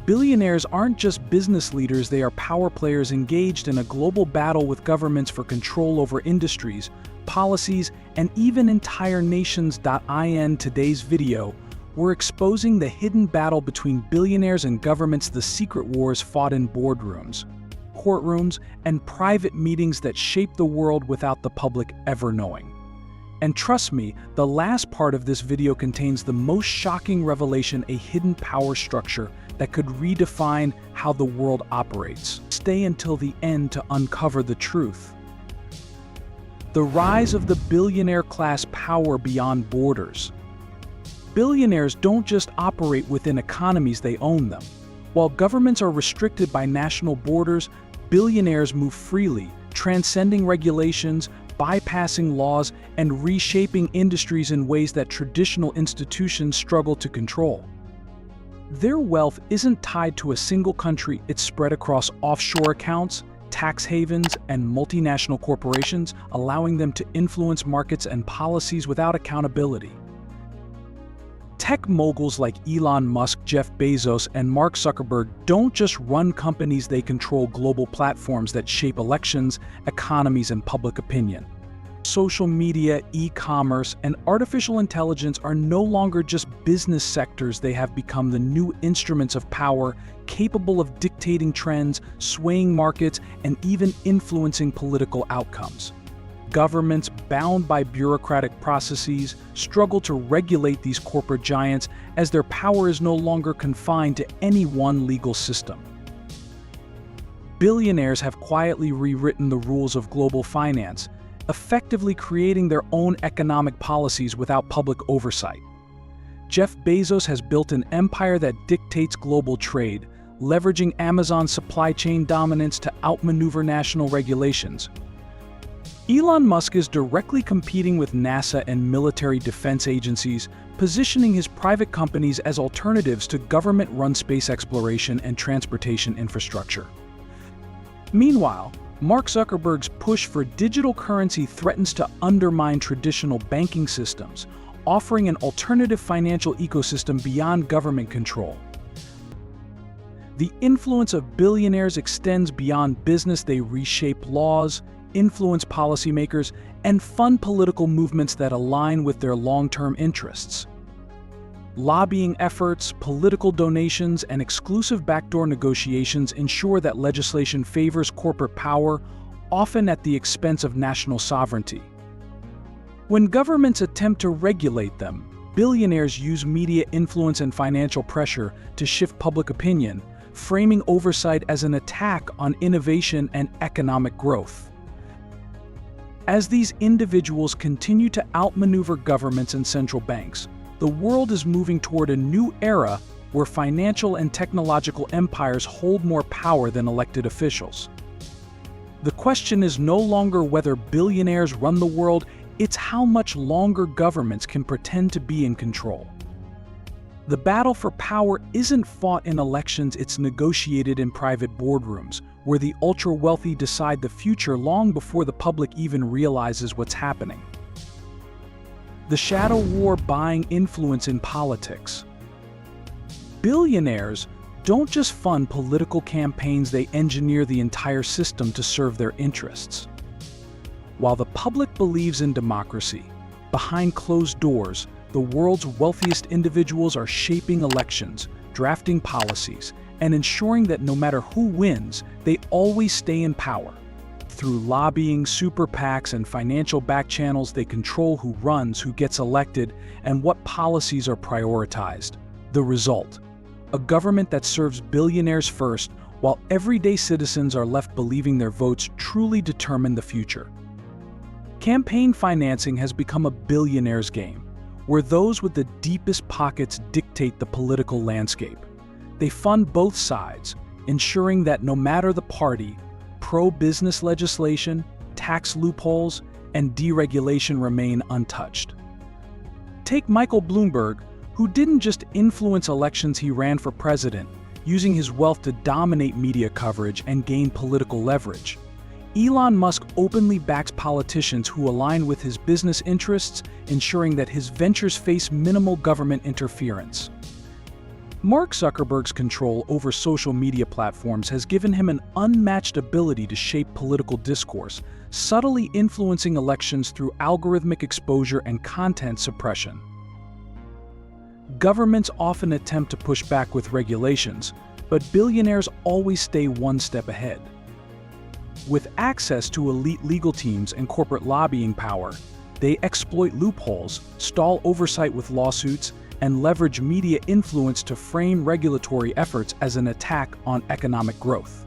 Billionaires aren't just business leaders, they are power players engaged in a global battle with governments for control over industries, policies, and even entire nations. In today's video, we're exposing the hidden battle between billionaires and governments, the secret wars fought in boardrooms, courtrooms, and private meetings that shape the world without the public ever knowing. And trust me, the last part of this video contains the most shocking revelation, a hidden power structure that could redefine how the world operates. Stay until the end to uncover the truth. The rise of the billionaire class, power beyond borders. Billionaires don't just operate within economies, they own them. While governments are restricted by national borders, billionaires move freely, transcending regulations, bypassing laws, and reshaping industries in ways that traditional institutions struggle to control. Their wealth isn't tied to a single country, it's spread across offshore accounts, tax havens, and multinational corporations, allowing them to influence markets and policies without accountability. Tech moguls like Elon Musk, Jeff Bezos, and Mark Zuckerberg don't just run companies, they control global platforms that shape elections, economies, and public opinion. Social media, e-commerce, and artificial intelligence are no longer just business sectors, they have become the new instruments of power, capable of dictating trends, swaying markets, and even influencing political outcomes. Governments, bound by bureaucratic processes, struggle to regulate these corporate giants as their power is no longer confined to any one legal system. Billionaires have quietly rewritten the rules of global finance, effectively creating their own economic policies without public oversight. Jeff Bezos has built an empire that dictates global trade, leveraging Amazon's supply chain dominance to outmaneuver national regulations. Elon Musk is directly competing with NASA and military defense agencies, positioning his private companies as alternatives to government-run space exploration and transportation infrastructure. Meanwhile, Mark Zuckerberg's push for digital currency threatens to undermine traditional banking systems, offering an alternative financial ecosystem beyond government control. The influence of billionaires extends beyond business. They reshape laws, influence policymakers, and fund political movements that align with their long-term interests. Lobbying efforts, political donations, and exclusive backdoor negotiations ensure that legislation favors corporate power, often at the expense of national sovereignty. When governments attempt to regulate them, billionaires use media influence and financial pressure to shift public opinion, framing oversight as an attack on innovation and economic growth. As these individuals continue to outmaneuver governments and central banks, the world is moving toward a new era where financial and technological empires hold more power than elected officials. The question is no longer whether billionaires run the world, it's how much longer governments can pretend to be in control. The battle for power isn't fought in elections, it's negotiated in private boardrooms, where the ultra-wealthy decide the future long before the public even realizes what's happening. The shadow war, buying influence in politics. Billionaires don't just fund political campaigns, they engineer the entire system to serve their interests. While the public believes in democracy, behind closed doors, the world's wealthiest individuals are shaping elections, drafting policies, and ensuring that no matter who wins, they always stay in power. Through lobbying, super PACs, and financial back channels, they control who runs, who gets elected, and what policies are prioritized. The result: a government that serves billionaires first, while everyday citizens are left believing their votes truly determine the future. Campaign financing has become a billionaire's game, where those with the deepest pockets dictate the political landscape. They fund both sides, ensuring that no matter the party, pro-business legislation, tax loopholes, and deregulation remain untouched. Take Michael Bloomberg, who didn't just influence elections, he ran for president, using his wealth to dominate media coverage and gain political leverage. Elon Musk openly backs politicians who align with his business interests, ensuring that his ventures face minimal government interference. Mark Zuckerberg's control over social media platforms has given him an unmatched ability to shape political discourse, subtly influencing elections through algorithmic exposure and content suppression. Governments often attempt to push back with regulations, but billionaires always stay one step ahead. With access to elite legal teams and corporate lobbying power, they exploit loopholes, stall oversight with lawsuits, and leverage media influence to frame regulatory efforts as an attack on economic growth.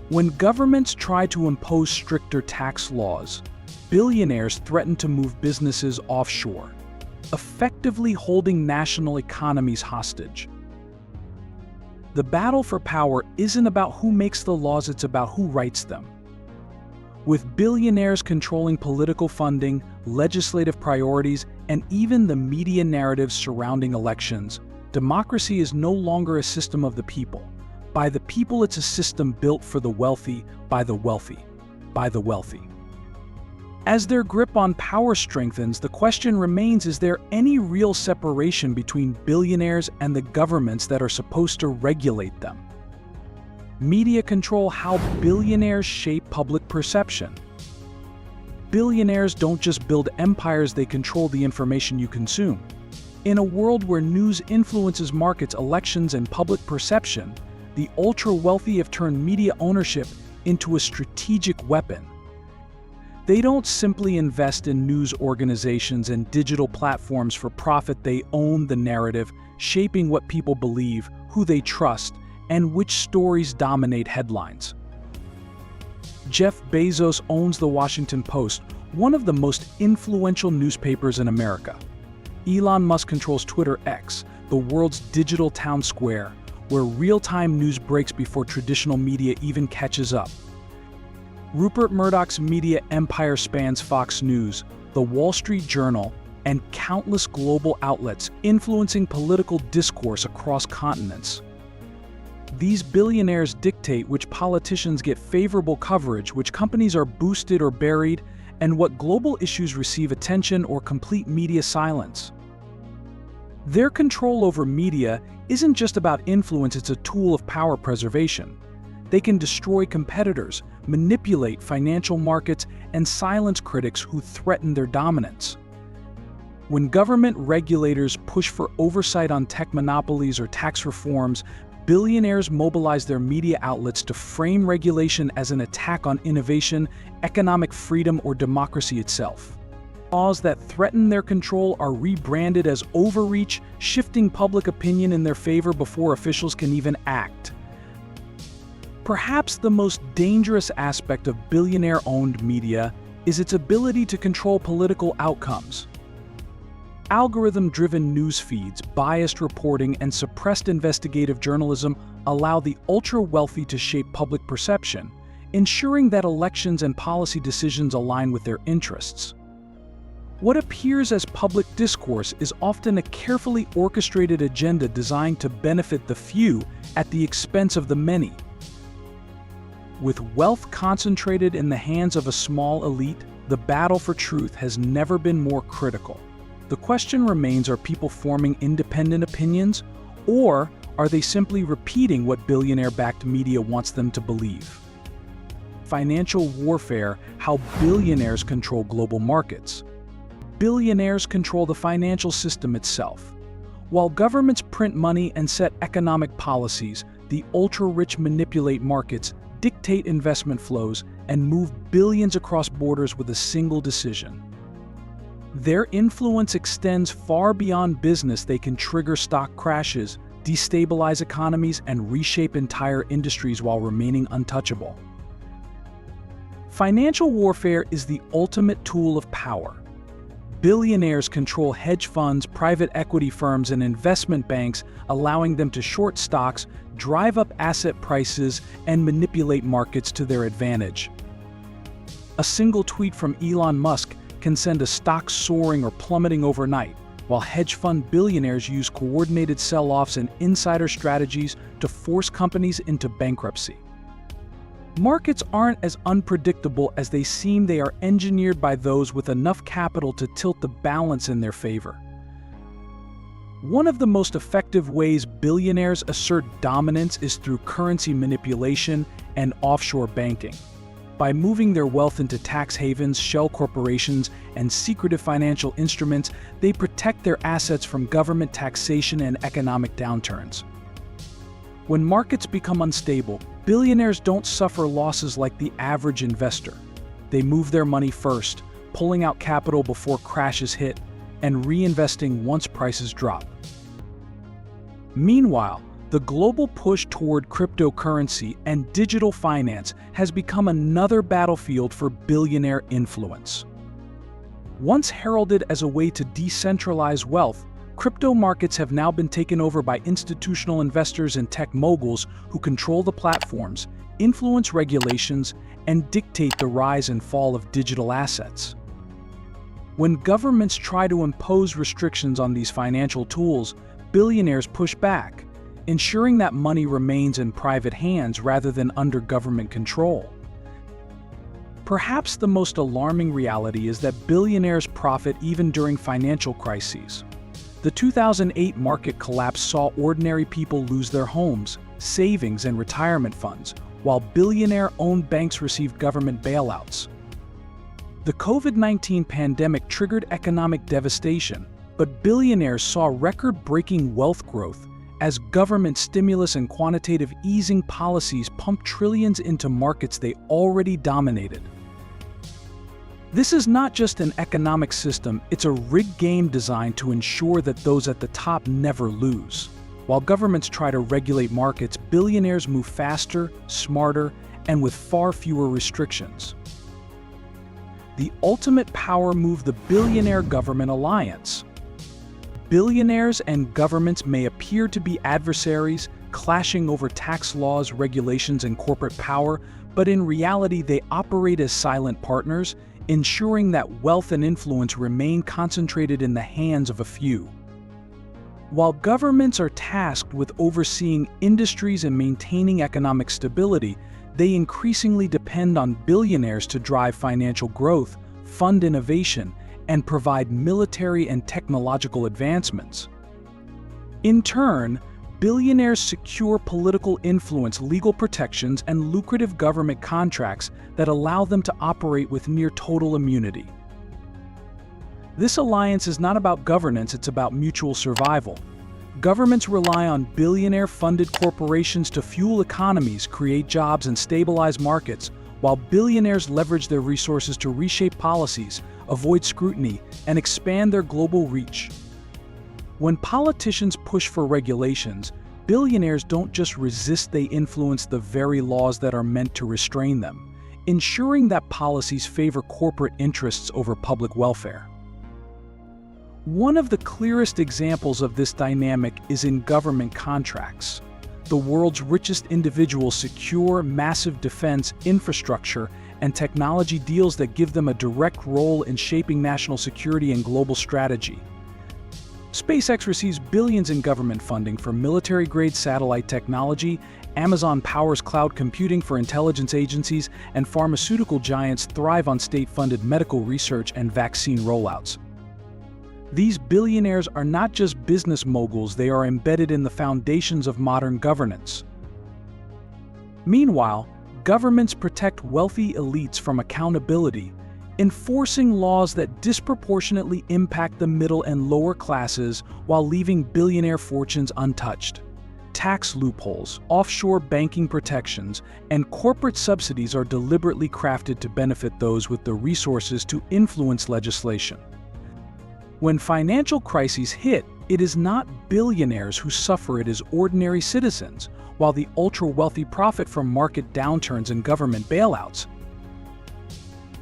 When governments try to impose stricter tax laws, billionaires threaten to move businesses offshore, effectively holding national economies hostage. The battle for power isn't about who makes the laws, it's about who writes them. With billionaires controlling political funding, legislative priorities, and even the media narratives surrounding elections, democracy is no longer a system of the people. By the people, it's a system built for the wealthy, by the wealthy, by the wealthy. As their grip on power strengthens, the question remains, is there any real separation between billionaires and the governments that are supposed to regulate them? Media control how billionaires shape public perception. Billionaires don't just build empires, they control the information you consume. In a world where news influences markets, elections, and public perception, the ultra-wealthy have turned media ownership into a strategic weapon. They don't simply invest in news organizations and digital platforms for profit, they own the narrative, shaping what people believe, who they trust, and which stories dominate headlines. Jeff Bezos owns the Washington Post, one of the most influential newspapers in America. Elon Musk controls Twitter X, the world's digital town square, where real-time news breaks before traditional media even catches up. Rupert Murdoch's media empire spans Fox News, The Wall Street Journal, and countless global outlets, influencing political discourse across continents. These billionaires dictate which politicians get favorable coverage, which companies are boosted or buried, and what global issues receive attention or complete media silence. Their control over media isn't just about influence, it's a tool of power preservation. They can destroy competitors, manipulate financial markets, and silence critics who threaten their dominance. When government regulators push for oversight on tech monopolies or tax reforms, billionaires mobilize their media outlets to frame regulation as an attack on innovation, economic freedom, or democracy itself. Laws that threaten their control are rebranded as overreach, shifting public opinion in their favor before officials can even act. Perhaps the most dangerous aspect of billionaire-owned media is its ability to control political outcomes. Algorithm-driven news feeds, biased reporting, and suppressed investigative journalism allow the ultra-wealthy to shape public perception, ensuring that elections and policy decisions align with their interests. What appears as public discourse is often a carefully orchestrated agenda designed to benefit the few at the expense of the many. With wealth concentrated in the hands of a small elite, the battle for truth has never been more critical. The question remains, are people forming independent opinions, or are they simply repeating what billionaire-backed media wants them to believe? Financial warfare, how billionaires control global markets. Billionaires control the financial system itself. While governments print money and set economic policies, the ultra-rich manipulate markets, dictate investment flows, and move billions across borders with a single decision. Their influence extends far beyond business. They can trigger stock crashes, destabilize economies, and reshape entire industries while remaining untouchable. Financial warfare is the ultimate tool of power. Billionaires control hedge funds, private equity firms, and investment banks, allowing them to short stocks, drive up asset prices, and manipulate markets to their advantage. A single tweet from Elon Musk can send a stock soaring or plummeting overnight, while hedge fund billionaires use coordinated sell-offs and insider strategies to force companies into bankruptcy. Markets aren't as unpredictable as they seem. They are engineered by those with enough capital to tilt the balance in their favor. One of the most effective ways billionaires assert dominance is through currency manipulation and offshore banking. By moving their wealth into tax havens, shell corporations, and secretive financial instruments, they protect their assets from government taxation and economic downturns. When markets become unstable, billionaires don't suffer losses like the average investor. They move their money first, pulling out capital before crashes hit, and reinvesting once prices drop. Meanwhile, the global push toward cryptocurrency and digital finance has become another battlefield for billionaire influence. Once heralded as a way to decentralize wealth, crypto markets have now been taken over by institutional investors and tech moguls who control the platforms, influence regulations, and dictate the rise and fall of digital assets. When governments try to impose restrictions on these financial tools, billionaires push back, ensuring that money remains in private hands rather than under government control. Perhaps the most alarming reality is that billionaires profit even during financial crises. The 2008 market collapse saw ordinary people lose their homes, savings, and retirement funds, while billionaire-owned banks received government bailouts. The COVID-19 pandemic triggered economic devastation, but billionaires saw record-breaking wealth growth as government stimulus and quantitative easing policies pumped trillions into markets they already dominated. This is not just an economic system, it's a rigged game designed to ensure that those at the top never lose. While governments try to regulate markets, billionaires move faster, smarter, and with far fewer restrictions. The ultimate power move: the billionaire-government alliance. Billionaires and governments may appear to be adversaries, clashing over tax laws, regulations, and corporate power, but in reality they operate as silent partners, ensuring that wealth and influence remain concentrated in the hands of a few. While governments are tasked with overseeing industries and maintaining economic stability, they increasingly depend on billionaires to drive financial growth, fund innovation, and provide military and technological advancements. In turn, billionaires secure political influence, legal protections, and lucrative government contracts that allow them to operate with near total immunity. This alliance is not about governance, it's about mutual survival. Governments rely on billionaire-funded corporations to fuel economies, create jobs, and stabilize markets, while billionaires leverage their resources to reshape policies, avoid scrutiny, and expand their global reach. When politicians push for regulations, billionaires don't just resist, they influence the very laws that are meant to restrain them, ensuring that policies favor corporate interests over public welfare. One of the clearest examples of this dynamic is in government contracts. The world's richest individuals secure massive defense, infrastructure, and technology deals that give them a direct role in shaping national security and global strategy. SpaceX receives billions in government funding for military-grade satellite technology, Amazon powers cloud computing for intelligence agencies, and pharmaceutical giants thrive on state-funded medical research and vaccine rollouts. These billionaires are not just business moguls, they are embedded in the foundations of modern governance. Meanwhile, governments protect wealthy elites from accountability, enforcing laws that disproportionately impact the middle and lower classes while leaving billionaire fortunes untouched. Tax loopholes, offshore banking protections, and corporate subsidies are deliberately crafted to benefit those with the resources to influence legislation. When financial crises hit, it is not billionaires who suffer, it is ordinary citizens, while the ultra-wealthy profit from market downturns and government bailouts.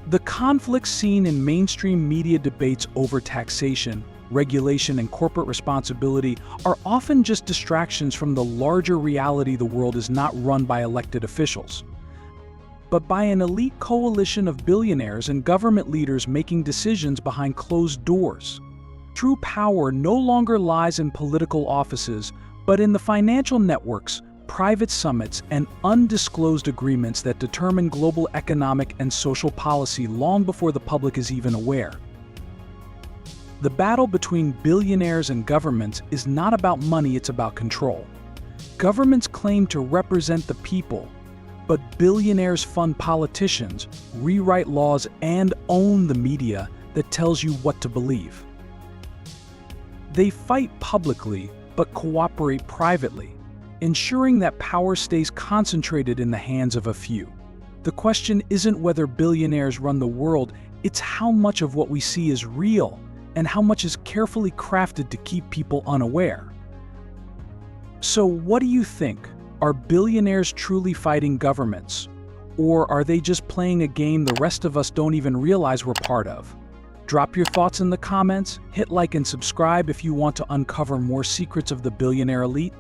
The conflicts seen in mainstream media debates over taxation, regulation, and corporate responsibility are often just distractions from the larger reality: the world is not run by elected officials, but by an elite coalition of billionaires and government leaders making decisions behind closed doors. True power no longer lies in political offices, but in the financial networks, private summits, and undisclosed agreements that determine global economic and social policy long before the public is even aware. The battle between billionaires and governments is not about money, it's about control. Governments claim to represent the people, but billionaires fund politicians, rewrite laws, and own the media that tells you what to believe. They fight publicly, but cooperate privately, ensuring that power stays concentrated in the hands of a few. The question isn't whether billionaires run the world, it's how much of what we see is real and how much is carefully crafted to keep people unaware. So what do you think? Are billionaires truly fighting governments? Or are they just playing a game the rest of us don't even realize we're part of? Drop your thoughts in the comments, hit like and subscribe if you want to uncover more secrets of the billionaire elite.